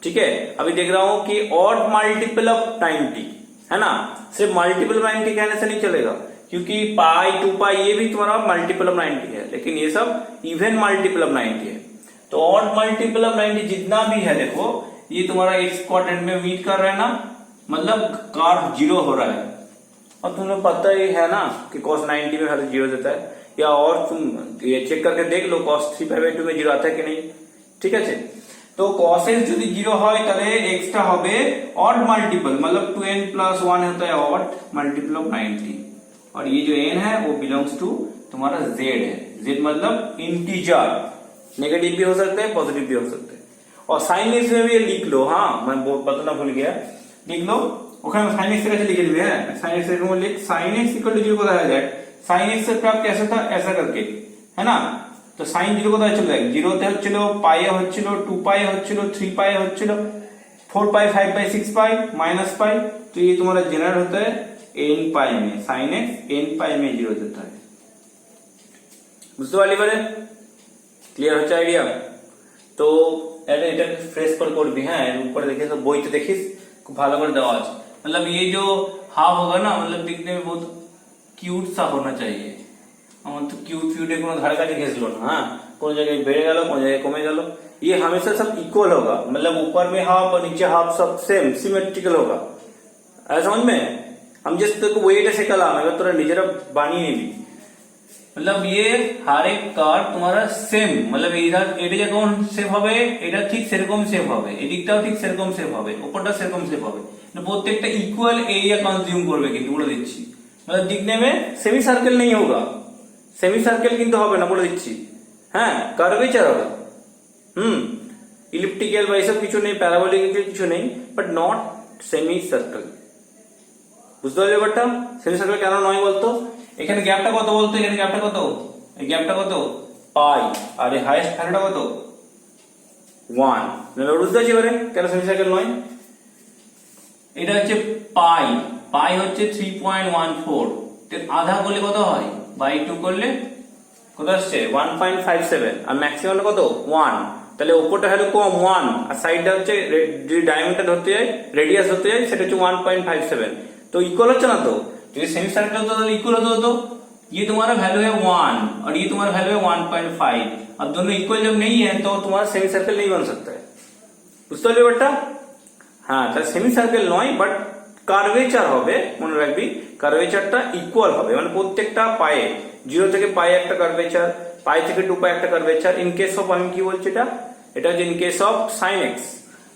ठीक है, अभी देख रहा हूं कि ऑड मल्टीपल ऑफ 90 है ना, सिर्फ मल्टीपल 90 कहने से नहीं चलेगा, क्योंकि पाई 2π ये भी तुम्हारा मल्टीपल ऑफ 90 है, लेकिन ये सब इवन मल्टीपल ऑफ 90 है। तो ऑड मल्टीपल ऑफ 90 जितना भी है, देखो ये तुम्हारा एक्स क्वाड्रेंट में मीट कर रहा है ना, मतलब कर्व 0 हो रहा है। और तुम्हें पता ही है ना कि cos 90 में वैल्यू 0 देता है, या और तुम ये चेक करके देख लो cos 3π/2 में 0 आता है कि नहीं। ठीक है, तो cos x যদি 0 হয় তাহলে x টা হবে অড মাল্টিপল, मतलब 2n + 1 होता है ऑड मल्टीपल ऑफ 90, और ये जो n है वो बिलोंग्स टू तुम्हारा z है। z मतलब इंटीजर, नेगेटिव भी हो सकते हैं, पॉजिटिव भी हो सकते हैं। और साइन x में भी लिख लो। हाँ, मैं बताना भूल गया, लिख लो। ওখানে sin x कैसे लिख दिए हैं, sin x को लिख sin x = 0 को बताया जाए। sin x से प्राप्त कैसे था, ऐसा करके, है ना। तो sin 0 কোথায় চলে যায়, 0 তে হচ্ছিল, পাই এ হচ্ছিল, 2π হচ্ছিল, 3π হচ্ছিল, 4π 5π 6π -π। तो ये तुम्हारा जनरल होता है nπ में, sin x nπ में 0 देता है। বুঝতে পারলি এবারে, ক্লিয়ার হচ্ছে আইডিয়া। তো এটা ফ্রেশ করে করবি। হ্যাঁ, উপরে দেখে তো বইতে দেখিস খুব ভালো করে দেওয়া আছে। मतलब ये जो हाफ होगा ना, मतलब दिखने में बहुत क्यूट सा होना चाहिए। আমার তো কিউট ফিউটে কোনো ধারে কাছে ঘেসলো না। হ্যাঁ, কোনো জায়গায় বেড়ে गया কোনো জায়गाয় कमे गया, ये हमेशा सब इक्वल होगा, मतलब ऊपर में हाफ और नीचे हाफ सब सेम सिमेट्रिकल होगा। ऐसा समझ में? हम जस्ट तो वेट से कलाम है তোরা নিজেরা বানিয়ে নিবি। मतलब ये हर एक কার্ভ তোমারা সেম, मतलब इधर এটা যখন সেভ হবে এটা ঠিক সেরকম সেভ হবে, এদিকটাও ঠিক সেরকম সেভ হবে, উপরটা সেরকম সেভ হবে, প্রত্যেকটা ইকুয়াল एरिया कंज्यूम করবে কিন্তু বলে দিচ্ছি। मतलब दिखने में सेमी सर्कल नहीं होगा, सेमी सर्कल কিন্তু হবে না বলে দিচ্ছি। হ্যাঁ, কার্ভেচার হবে। ইলিপ্টিক্যাল বা এসব কিছু নেই, প্যারাবোলিক কিছু নেই, বাট নট সেমি সার্কেল। বুঝতে পারলে ব্যাপারটা? সেমি সার্কেল কেন নয় বলতো? এখানে গ্যাপটা কত বলতো? এখানে গ্যাপটা কত? এই গ্যাপটা কত? পাই। আর এই হাইয়েস্ট ভ্যালুটা কত? 1। বুঝতে পারছি এবারে কেন সেমি সার্কেল নয়? এটা হচ্ছে পাই, পাই হচ্ছে 3.14, এর আধা করলে কত হয়? বাই 2 করলে কত আসছে? 1.57, আর ম্যাক্সিমামটা কত? 1। তাহলে উপরটা ভ্যালু কম 1, আর সাইডটা হচ্ছে যে ডায়ামিটার ধরতে যায়, রেডিয়াস ধরতে যায়, সেটা হচ্ছে 1.57। तो इक्वल होता ना, तो जो सेमी सर्कल होता तो इक्वल होता, तो ये तुम्हारा वैल्यू है 1 और ये तुम्हारा वैल्यू है 1.5। अब दोनों इक्वल जब नहीं है तो तुम्हारा सेमी सर्कल नहीं बन सकता है। বুঝতে পারলে ব্যাপারটা? হ্যাঁ, তাহলে সেমি সার্কেল নয়, বাট কার্ভেচার হবে। মনে রাখবি কার্ভেচারটা ইকুয়াল হবে, মানে প্রত্যেকটা পায়ে 0 থেকে পায়ে একটা কার্ভেচার, পাই থেকে 2 পায়ে একটা কার্ভেচার। ইন কেস অফ আমি কি বলছি এটা হচ্ছে in case of sin x।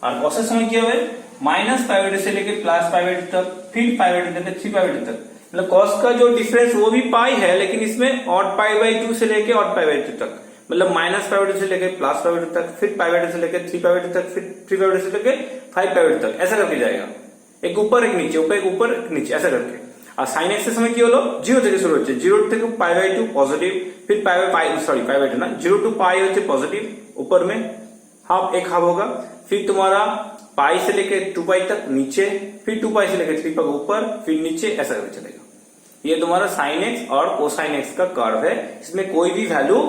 আর cos এর সময় কি হবে? माइनस पाइवट से लेके प्लस पाइवट तक, फिर पाइवट तक, 3 पाइवट तक। मतलब cos का जो डिफरेंस वो भी पाई है, लेकिन इसमें ऑड पाई बाई 2 से लेके ऑड पाइवट तक, मतलब माइनस पाइवट से लेके प्लस पाइवट तक, फिर पाइवट से लेके 3 पाइवट तक, फिर 3 पाइवट से लेके 5 पाइवट तक, ऐसा करके जाएगा। एक ऊपर एक नीचे, ऊपर एक नीचे, ऐसा करके। और sin x এর সময় কি হলো? 0 থেকে শুরু হচ্ছে, 0 থেকে পাই বাই 2 पॉजिटिव, फिर पाई बाई पाई बाई 2 ना, 0 टू पाई হচ্ছে पॉजिटिव, ऊपर में हाफ एक हाफ होगा, फिर तुम्हारा पाई से लेके 2 पाई तक नीचे, फिर 2 पाई से लेके 3 पाई ऊपर, फिर नीचे, ऐसा करके चलेगा। ये तुम्हारा sin x और cosine x का कर्व है। इसमें कोई भी वैल्यू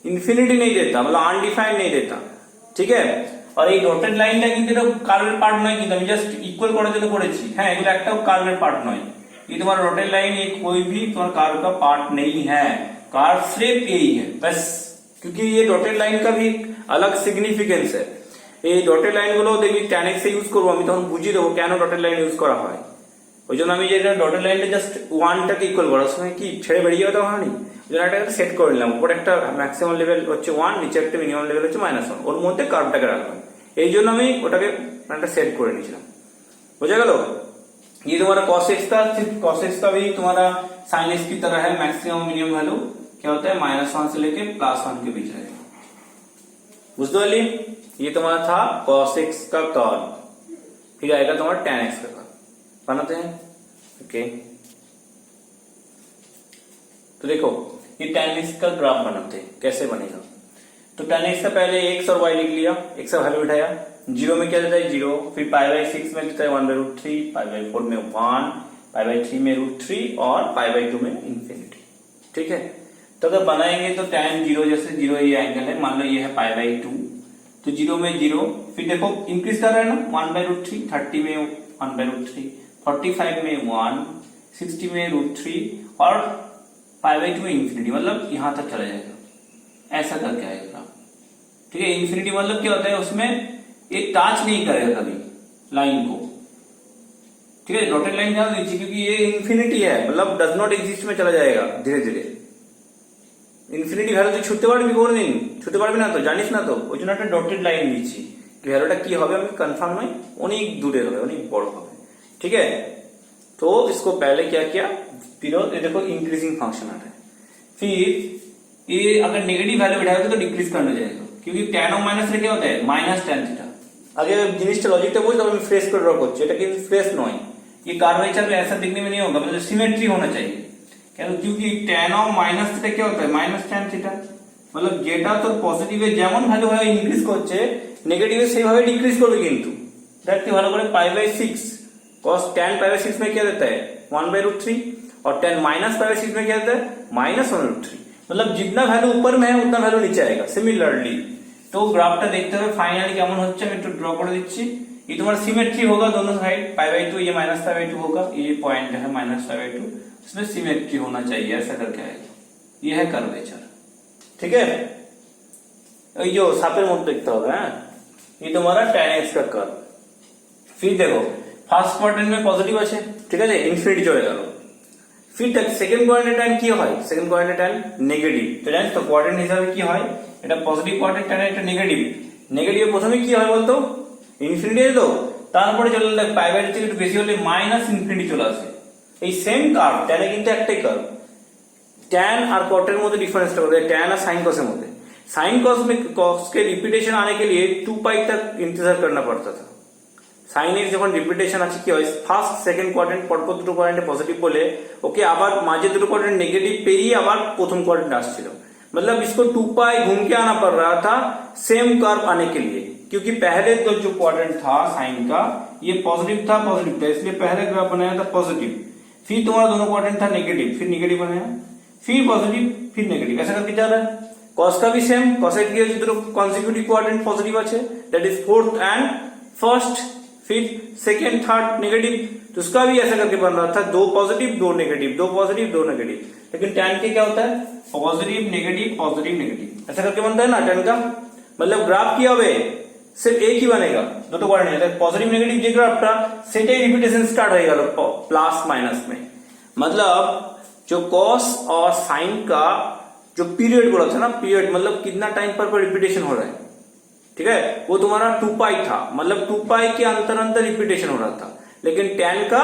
ইনফিনিটি नहीं देता, मतलब अनडिफाइंड नहीं देता। ঠিক है? और এই ডটেড লাইনটা কিন্তু এটা কার্ভের পার্ট নয়, কিন্তু আমি জাস্ট ইকুয়াল করার জন্য করেছি। হ্যাঁ, এগুলো একটাও কার্ভের পার্ট নয়। ये तुम्हारा डॉटेड लाइन, ये कोई भी तुम्हारा कर्व का पार्ट नहीं है, कर्व सिर्फ यही है बस। क्योंकि ये डॉटेड लाइन का भी अलग सिग्निफिकेंस है। এই ডটেড লাইন গুলো দেখবি tan x এ ইউজ করব, আমি তখন বুঝিয়ে দেবো কেন ডটেড লাইন ইউজ করা হয়। ওই জন্য আমি যেটা ডটেড লাইনটা জাস্ট 1টাকে ইকুয়াল করার সময় কি ছেড়ে বেরিয়ে যাওয়া হয়নি, ওই জন্য একটা সেট করে নিলাম। উপরে একটা ম্যাক্সিমাম লেভেল হচ্ছে 1, নিচে একটা মিনিমাম লেভেল হচ্ছে -1, ওর মধ্যে কার্ভটাকে রাখলাম। এই জন্য আমি ওটাকে একটা সেট করে নিয়েছিলাম। বোঝা গেল? ये तुम्हारा cos x का, सिर्फ cos x का भी तुम्हारा sin x की तरह है, मैक्सिमम मिनिमम वैल्यू क्या होता है? -1 से लेके +1 के बीच रहेगा। बुझते पारली? ये तुम्हारा था cos x का कर्व, फिर आएगा तुम्हारा tan x का कर्व। बनाते हैं, ओके। तो देखो ये tan x का ग्राफ बनाते हैं, कैसे बनेगा? तो tan x का पहले x और y लिख लिया, x का वैल्यू उठाया, 0 में क्या देता है? 0, फिर पाई बाई 6 में देता है 1/√3, पाई बाई 4 में 1, पाई बाई 3 में √3 और पाई बाई 2 में इंफिनिटी। ठीक है? तो अगर बनाएंगे तो tan 0, जैसे 0 ये एंगल है, मान लो ये है पाई बाई 2, तो 0 में 0, फिर देखो इंक्रीज कर रहा है ना, 1/√3, 30 में 1/√3, 45 में 1, 60 में √3 और पाई बाई 2 में इंफिनिटी, मतलब यहां तक चला जाएगा। ऐसा करके आएगा। ठीक है? इंफिनिटी मतलब क्या होता है? उसमें ये टच नहीं करेगा कभी लाइन को। ठीक है? डॉटेड लाइन ध्यान दीजिए, क्योंकि ये इंफिनिटी है, मतलब डज नॉट एग्जिस्ट में चला जाएगा धीरे धीरे। ইনফিনিটি ভ্যালু তুই ছুটতে পারবি কোনোদিন? ছুটতে পারবি না তো, জানিস না তো, ওই জন্য একটা ডটেড লাইন দিচ্ছি। ভ্যালুটা কি হবে আমি কনफर्म নই, অনেক দূরে হবে, অনেক বড় হবে। ठीक है? तो इसको पहले क्या किया, फिर ये देखो इंक्रीजिंग फंक्शन आ रहा है, फिर ये अगर नेगेटिव वैल्यू बैठाओगे तो डिक्रीज करने जाएगा, क्योंकि tan और माइनस से क्या होता है? Minus tan theta. আগে জিনিসটা লজিকটা বুঝ, তবে আমি ফ্রেশ করে ড্র করছি, এটা কিন্তু ফ্রেশ নয়। ये কার্ভেচার में ऐसा दिखने में नहीं होगा, मतलब सिमेट्री होना चाहिए। क्योंकि tan और माइनस थीटा क्या होता है? माइनस tan थीटा, मतलब যেটা তোর পজিটিভে যেমন ভ্যালু হয় ইনক্রিজ করছে, নেগেটিভে সেইভাবে ডিক্রিজ করবে। কিন্তু দেখতে ভালো করে, pi by 6 cos tan pi by 6 में क्या देता है? 1/√3, और tan माइनस पाई बाई 6 में क्या देता है? -1/√3। मतलब जितना वैल्यू ऊपर में है उतना वैल्यू नीचे आएगा। सिमिलरली तो ग्राफটা দেখতে হবে ফাইনালি কেমন হচ্ছে, আমি একটু ড্র করে দিচ্ছি। ये तुम्हारा सिमेट्री होगा दोनों साइड, पाई बाई 2, ये -पाई/2 होगा, ये पॉइंट है -पाई/2, इसमें सिमेट्री होना चाहिए, ऐसा करके आएगा। ये है कर्वेचर। ठीक है? ওই जो সাপের মতো দেখতে হবে। হ্যাঁ, ये तुम्हारा tan x का कर्व। फिर देखो ফার্স্ট কোয়াड्रेंट में পজিটিভ আছে, ঠিক আছে, ইনফিনিটি চলে গেল। फिर দেখ সেকেন্ড কোয়াड्रेंट tan কি হয়, সেকেন্ড কোয়াड्रेंट tan নেগেটিভ। তো জানিস তো কোয়াड्रेंट হিসাবে কি হয়, এটা পজিটিভ কোয়াड्रेंट tan এটা নেগেটিভ। নেগেটিভ প্রথমে কি হয় বলতো, ইনফিনিটি আছে তো, তারপরে চলে দেখ পাই বাই থেকে একটু বেশি হলে মাইনাস ইনফিনিটি চলে আসে। এই সেম কার্ভ tan এ কিন্তু একটাই কার্ভ। tan और cot এর মধ্যে ডিফারেন্সটা বলতে tan और sin cos এর মধ্যে, sin cos में cos के रिपीटेशन आने के लिए 2 पाई तक इंतजार करना पड़ता था। sin এর যখন রিপিটেশন আছে কি হয়, ফার্স্ট সেকেন্ড কোয়াड्रेंट পরপর দুটো কোয়াड्रेंट পজিটিভ বলে ওকে আবার মাঝে দুটো কোয়াड्रेंट नेगेटिव पेरिए আবার প্রথম কোয়াड्रेंट আসছিল। मतलब इसको 2 पाई घूम के आना पड़ रहा था सेम कर्व आने के लिए, क्योंकि पहले तो जो क्वाड्रेंट था साइन का ये पॉजिटिव था, इसलिए पहले ग्राफ बनाया था पॉजिटिव, फिर तुम्हारा दोनों क्वाड्रेंट था नेगेटिव, फिर नेगेटिव बनाया, फिर पॉजिटिव, फिर नेगेटिव, ऐसा करके जा रहा है। कॉस का भी सेम, कॉस की वजह से कॉन्सिक्यूटिव क्वाड्रेंट पॉजिटिव আছে, that is fourth and first, फिर सेकंड थर्ड नेगेटिव, तो उसका भी ऐसा करके बन रहा था, दो पॉजिटिव दो नेगेटिव, दो पॉजिटिव दो नेगेटिव। लेकिन tan के क्या होता है, पॉजिटिव नेगेटिव पॉजिटिव नेगेटिव, ऐसा करके बनता है ना tan का। मतलब ग्राफ কি হবে, सिर्फ एक ही बनेगा, দুটো কোয়াड्रेंट है पॉजिटिव नेगेटिव যে গ্রাফটা সেটাই রিপিটেশন স্টার্ট হয়ে গেল प्लस माइनस में। मतलब जो cos और sin का जो पीरियड बोला था ना, पीरियड मतलब कितना टाइम पर रिपीटेशन हो रहा है, ठीक है, वो तुम्हारा 2 पाई था, मतलब 2 पाई के अंतर अंतर रिपीटेशन हो रहा था। लेकिन tan का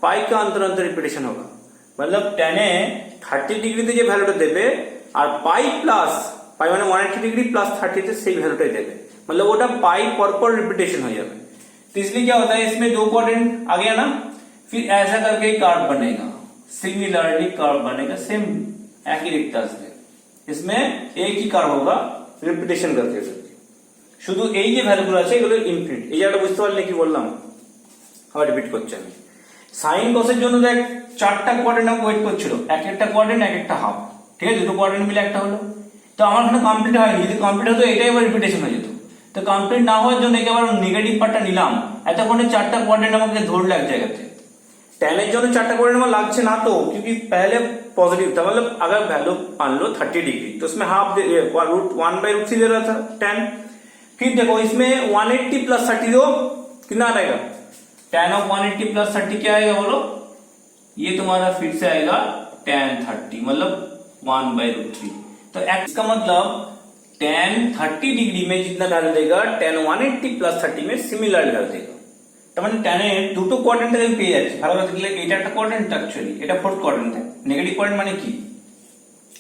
पाई का अंतर अंतर रिपीटेशन होगा, मतलब tan এ 30 ডিগ্রিতে যে ভ্যালুটা দেবে আর পাই প্লাস পাই মানে 180 ডিগ্রি প্লাস 30 তে সেই ভ্যালুটাই देবে, मतलब ওটা पाई पर पर रिपीटेशन हो जाएगा। तो इसलिए क्या होता है, इसमें दो क्वाड्रेंट आ गया ना, फिर ऐसा करके कर्व बनेगा, सिमिलरली कर्व बनेगा, सेम एक ही दिखता है, इसमें एक ही कर्व होगा रिपीटेशन करके। শুধু এই যে ভ্যালুগুলো আছে এগুলো ইনফিনিট। এই জায়গাটা বুঝতে পারলে কি বললাম, আবার রিপিট করছি আমি। সাইন কসের জন্য দেখ চারটা কোয়াড্রেন্ট আমাকে ওয়েট করছিল, এক একটা কোয়াড্রেন্ট এক একটা হাফ, ঠিক আছে, দুটো কোয়াড্রেন্ট মিলে একটা হলো। তো আমার এখানে কমপ্লিট হয়নি, যদি কমপ্লিট হতো এটাই আবার রিপিটেশন হয়ে যেত। তো কমপ্লিট না হওয়ার জন্য একে আবার নেগেটিভ পার্টটা নিলাম, এতক্ষণে চারটা কোয়াড্রেন্ট আমাকে ধরলো এক জায়গাতে। tan এর জন্য চারটা कोऑर्डिनेट में लागছে ना, तो क्योंकि पहले पॉजिटिव था, मतलब अगर वैल्यू मान लो 30 डिग्री तो उसमें हाफ √1/√3 दे रहा था tan। फिर देखो इसमें 180 प्लस 30 दो कितना आएगा, tan ऑफ 180 प्लस 30 क्या आएगा बोलो, ये तुम्हारा फिर से आएगा tan 30, मतलब 1/√3। तो इसका मतलब tan 30 डिग्री में जितना वैल्यू देगा tan 180 प्लस 30 में सिमिलर वैल्यू देगा। তার মানে tan এর দুটো কোয়াড্রেন্ট আমি পেয়ে যাচ্ছি। ভালো করে দেখলে এটা একটা কোয়াড্রেন্ট, অ্যাকচুয়ালি এটা ফোর্থ কোয়াড্রেন্ট। নেগেটিভ কোয়াড্রেন্ট মানে কি,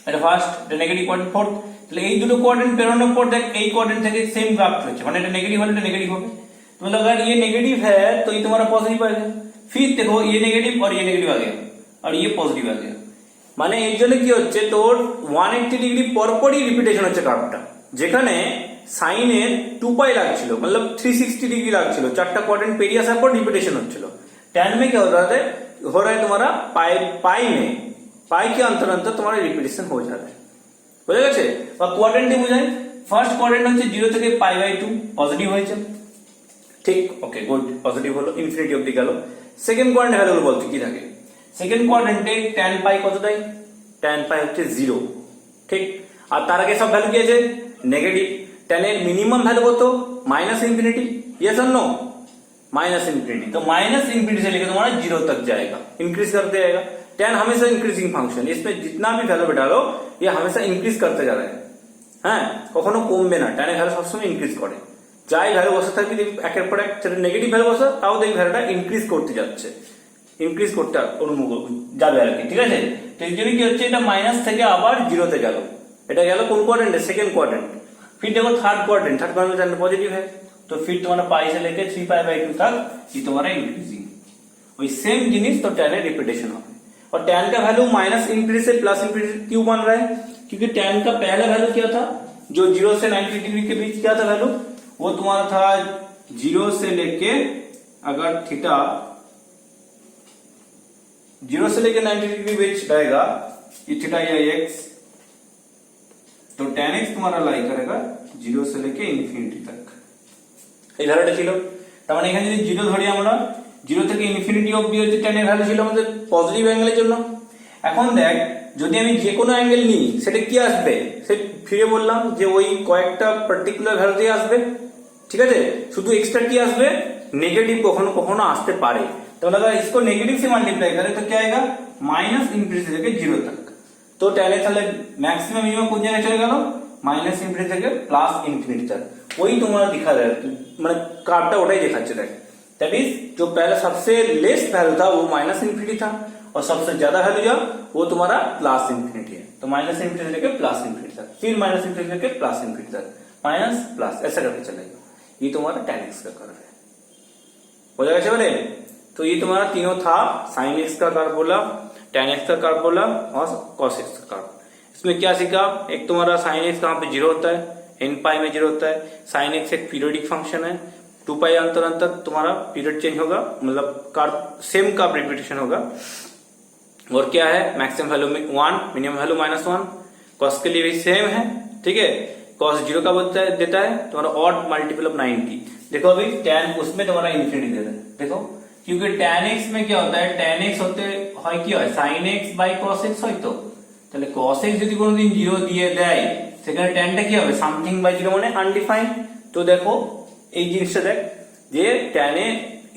এটা ফার্স্ট, এটা নেগেটিভ কোয়াড্রেন্ট ফোর্থ। তাহলে এই দুটো কোয়াড্রেন্ট পেরোনোর পর দেখ এই কোয়াড্রেंट থেকে सेम ग्राफ হচ্ছে, মানে এটা नेगेटिव হলে এটা नेगेटिव হবে। तो मतलब अगर ये नेगेटिव है तो ये तुम्हारा पॉजिटिव आएगा, फिर देखो ये नेगेटिव और ये नेगेटिव आ गया और ये पॉजिटिव आ गया। মানে এর জন্য কি হচ্ছে, তোর 180 ডিগ্রি পরপরই রিপিটেশন হচ্ছে কার্ভটা, যেখানে সাইনের 2 पाई লাগছিল, मतलब 360 डिग्री লাগছিল, চারটা কোয়াড্রেন্ট পেরিয়ে আসার পর রিপিটেशन হচ্ছিল। tan में क्या हो रहा है तुम्हारा पाई में पाई के अंतर अंतर तुम्हारा रिपिटेशन हो जा रहा है, বুঝা গেছে। বা কোয়াড্রেন্টে বোঝাই, ফার্স্ট কোয়াড্রেন্ট হচ্ছে 0 থেকে π/2 পজিটিভ হয়েছে, ঠিক, ওকে গুড, পজিটিভ হলো, ইনফিনিটি অবধি গেল। সেকেন্ড কোয়াড্রেন্ট ভ্যালু বলতে কি থাকে, সেকেন্ড কোয়াড্রেন্টে tan পাই কত দেয়, tan পাই হচ্ছে 0, ঠিক। আর তার আগে সব ভ্যালু কি আছে, নেগেটিভ। tan এর মিনিমাম ভ্যালু কত, -ইনফিনিটি, यस और नो, -इनफिनिटी। तो -इनफिनिटी से लेकर तुम्हारा 0 तक जाएगा, इंक्रीज करते जाएगा। tan हमेशा इंक्रीजिंग फंक्शन, इसमें जितना भी ভ্যালু বেটালো ये हमेशा इंक्रीज करते जा रहा है, হ্যাঁ, কখনো কমবে না। tan এর ভ্যালু সবসময় ইনক্রিজ করে, যাই ভ্যালু বসে থাকবে দেখবি একের পর এক নেগেটিভ ভ্যালু বসে, তাও দেখবি ভ্যালুটা ইনক্রিজ করতে যাচ্ছে, ইনক্রিজ করতে যাবে আর কি, ঠিক আছে। তো এই জন্য কি হচ্ছে, এটা মাইনাস থেকে আবার 0 তে গেল, এটা গেল কোন কোয়াড্রেন্টে, সেকেন্ড কোয়াड्रेंट। फिर देखो थर्ड क्वाड्रेंट पॉजिटिव है, तो फिर तुम्हारा पाई से लेके 3π/2 तक ये तुम्हारा इंक्रीजिंग, वही सेम जिनिस तो tan एর रिपीटेशन হবে। और tan का वैल्यू माइनस इंक्रीज से प्लस इंक्रीज क्यों बन रहा है, क्योंकि tan का पहला वैल्यू क्या था, जो 0 से 90 डिग्री के बीच क्या था वैल्यू, वो तुम्हारा था 0 से लेके, अगर थीटा 0 से लेके 90 डिग्री बीच रहेगा, ये थीटा या x, तो tan x तुम्हारा लाई करेगा 0 से लेके ইনফিনিটি तक, এই ভ্যালুটা ছিল। তার মানে এখানে যদি 0 ধরি আমরা, 0 থেকে ইনফিনিটি অবধি হচ্ছে tan এর ভ্যালু ছিল আমাদের পজিটিভ অ্যাঙ্গেলের জন্য। এখন দেখ যদি আমি যে কোনো অ্যাঙ্গেল নিই সেটা কি আসবে, সে ফিরে বললাম যে ওই কয়েকটা পার্টিকুলার ভ্যালুতেই আসবে। ঠিক আছে, শুধু এক্সট্রা কি আসবে, नेगेटिव कखनो कखनो आसते पारे। तो अगर इसको नेगेटिव से मल्टीप्लाई करें तो क्या आएगा, माइनस इंफिनिटी से लेकर 0 तक। तो tan x তাহলে मैक्सिमम मिनिमम কোন জায়গায় চলে গেল, माइनस इंफिनिटी থেকে प्लस इंफिनिटी तक। वही तुम्हारा दिखा रहा है, मतलब कार्डটা ওটাই দেখাচ্ছে। देख दैट इज जो पहला सबसे लेस वैल्यू था वो माइनस इंफिनिटी था, और सबसे ज्यादा वैल्यू जो वो तुम्हारा प्लस इंफिनिटी है। तो माइनस इंफिनिटी से लेकर प्लस इंफिनिटी तक, फिर माइनस इंफिनिटी से लेकर प्लस इंफिनिटी तक, माइनस प्लस ऐसा करके चलेगा। ये तुम्हारा tan x का कर्व है, हो जाएगा चले। तो ये तुम्हारा तीनों था, साइन एक्स का कर्व बोला, tan x का कर्व बोला और cos x का कर्व। इसमें क्या सीखा, एक तुम्हारा साइन एक्स कहाँ पे 0 होता है, n पाई में 0 होता है। साइन एक्स एक पीरियोडिक फंक्शन है, 2 पाई अंतर अंतर तुम्हारा पीरियड चेंज होगा, मतलब कर्व सेम का रिपीटेशन होगा। और क्या है, मैक्सिमम वैल्यू में 1, मिनिमम वैल्यू -1। cos के लिए भी सेम है, ठीक है। cos 0 का देता है तुम्हारा ऑड मल्टीपल ऑफ 90। देखो अभी tan उसमें तुम्हारा इन्फिनिटी दे रहा है, देखो क्योंकि tan x में क्या होता है, tan x होते হয় কি হয় sin x by cos x হয়। তো তাহলে cos x যদি কোনোদিন 0 দিয়ে দেয় সেখানে tan টা কি হবে, সামথিং বাই 0 মানে আনডিফাইন্ড। তো দেখো এই জিনিসটা দেখ যে tan এ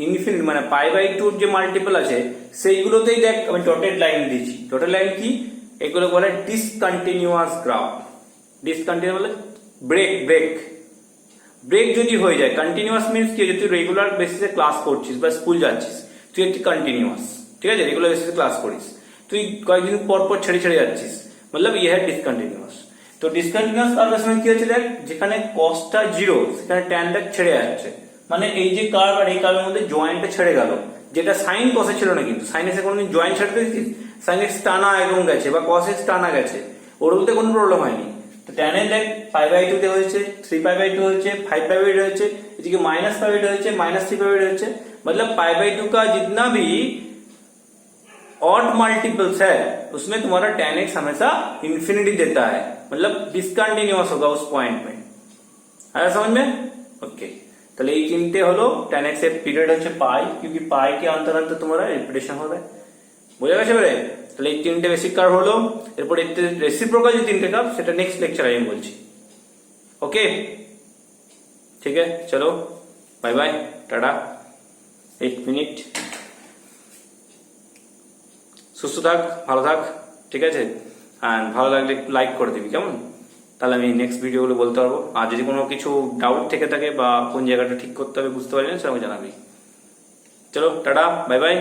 ইনফিনিটি মানে পাই বাই 2 যে মাল্টিপল আছে সেইগুলোতেই দেখ আমি ডটেড লাইন দিয়েছি। ডটেড লাইন কি, এগুলো বলে ডিসকন্টিনিউয়াস গ্রাফ। ডিসকন্টিনিউয়াস বলে ব্রেক ব্রেক ব্রেক যদি হয়ে যায়, কন্টিনিউয়াস মিন্স কি, যদি তুই রেগুলার বেসিসে ক্লাস করছিস বা স্কুল যাচ্ছিস, তুই একটি কন্টিনিউয়াস, ঠিক আছে, রেগুলার বেসিসে ক্লাস করিস, তুই কয়েকদিন পর পর ছেড়ে ছেড়ে যাচ্ছিস, मतलब ये है ডিসকন্টিনিউয়াস। তো ডিসকন্টিনিউয়াস কার্ভের সময় কি হচ্ছে দেখ, যেখানে কসটা 0 সেখানে tan টা ছেড়ে যাচ্ছে, মানে এই যে কার্ভ আর এই কার্ভের মধ্যে জয়েন্টটা ছেড়ে গেল, যেটা সাইন কসে ছিল না। কিন্তু সাইন এসে কোনোদিন জয়েন্ট ছেড়ে দিয়েছিস, সাইন এক্স টানা একদম গেছে বা কস এক্স টানা গেছে, ওর বলতে কোনো প্রবলেম হয়নি। तो tan এর দেখ পাই বাই 2 তে হয়েছে, 3 পাই বাই 2 হয়েছে, 5 पाई बाई 2 হয়েছে, এদিকে माइनस पाई बाई 2 হয়েছে, माइनस 3 पाई बाई 2 হয়েছে। मतलब पाई बाई 2 का जितना भी ऑड मल्टीपल्स है उसमें तुम्हारा tan x हमेशा इंफिनिटी देता है, मतलब डिसकंटिन्यूअस होगा उस पॉइंट में। आया समझ में? ओके, তাহলে এই তিনটে হলো tan x এর পিরিয়ড হচ্ছে পাই, क्योंकि পাই के अंतर अंतर तुम्हारा रिपीटेशन हो रहा है। বুঝা গেছে বলে? তাহলে এই তিনটে বেসিক কার্ভ হলো, এরপর এর রেসিপ্রোকাল যে তিনটে কার্ভ সেটা নেক্সট লেকচারে আমি বলছি। ওকে ঠিক আছে, চলো বাই বাই, টাটা। 1 মিনিট, সুস্থ থাক, ভালো থাক, ঠিক আছে। আর ভালো লাগলে একটু লাইক করে দিবি, কেমন? তাহলে আমি নেক্সট ভিডিওগুলো বলতে পারবো। আর যদি কোনো কিছু ডাউট থেকে থাকে বা কোন জায়গাটা ঠিক করতে হবে বুঝতে পারি না, সেটা আমাকে জানাবি। চলো টাটা, বাই বাই।